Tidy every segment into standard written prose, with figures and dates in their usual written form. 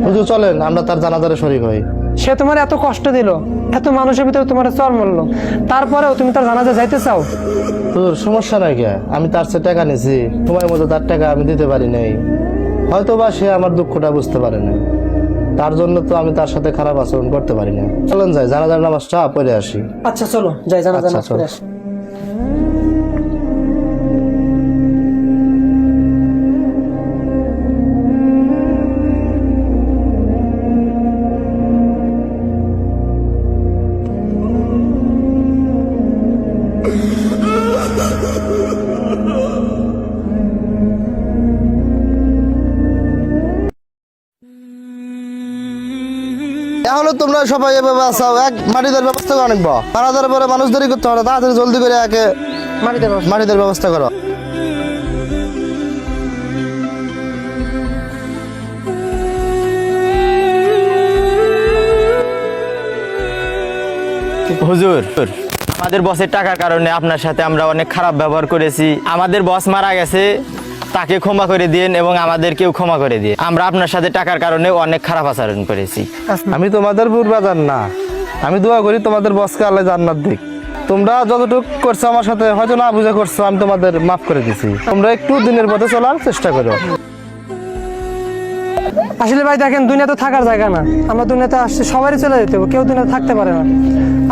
হুজুর চলেন আমরা তার জানাজারে শরীক হই। সে তোমার এত কষ্ট দিল, এত মানুষের ভিতরে তোমার চর মরলো, তারপরেও তুমি তার জানাজা যাইতে চাও? তোর সমস্যা নাই কে? আমি তার চেয়ে টাকা নিয়েছি, সময় মতো তার টাকা আমি দিতে পারি নাই, হয়তো বা সে আমার দুঃখটা বুঝতে পারে না, তার জন্য তো আমি তার সাথে খারাপ আচরণ করতে পারি না। চলেন যাই, জানাজার নামাজটা পড়ে আসি। আচ্ছা চলো যাই, জানাজা আচ্ছা, নামাজ পড়ে আসি। এখনো তোমরা সবাই এভাবে আসাও, এক মাটিদের ব্যবস্থা করে অনেক জানাজার পরে মানুষ দেরি করতে হবে না, তাড়াতাড়ি জলদি করে একে মাটিদের ব্যবস্থা করো। হুজুর, আমাদের বসের টাকার কারণে আপনার সাথে আমরা অনেক খারাপ ব্যবহার করেছি। আমাদের বস মারা গেছে, তাকে ক্ষমা করে দিন এবং আমাদেরকেও ক্ষমা করে দিন। আমরা আপনার সাথে টাকার কারণে অনেক খারাপ আচরণ করেছি। আমি তোমাদের পূর্বাজান না, আমি দোয়া করি তোমাদের বসকে আল্লাহ জান্নাত দিক। তোমরা যতটুকু করছো আমার সাথে হয়তো না বুঝে করছো, আমি তোমাদের মাফ করে দিছি। তোমরা একটু দিনের পথে চলার চেষ্টা করো। আসলে ভাই দেখেন, দুনিয়া তো থাকার জায়গা না, আমরা দুনিয়াতে আসছি সবারই চলে যেতে হবে, কেউ দুনিয়াতে থাকতে পারে না।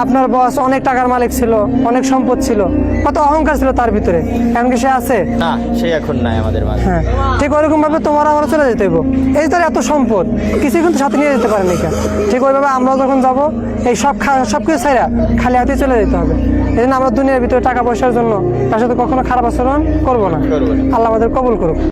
আপনার বস অনেক টাকার মালিক ছিল, অনেক সম্পদ ছিল, কত অহংকার ছিল তার ভিতরে, এমনকি সে আছে না, সে এখন নাই আমাদের মাঝে। হ্যাঁ, ঠিক ওইরকম ভাবে তোমারও আমরা চলে যেতে হবে। এই তার এত সম্পদ কিছু কিন্তু সাথে নিয়ে যেতে পারেনি কেন, ঠিক ওইভাবে আমরাও যখন যাবো এই সবকিছু ছাইরা খালি হাতে চলে যেতে হবে। এই জন্য আমরা দুনিয়ার ভিতরে টাকা পয়সার জন্য তার সাথে কখনো খারাপ আচরণ করবো না। আল্লাহ আমাদের কবুল করুক।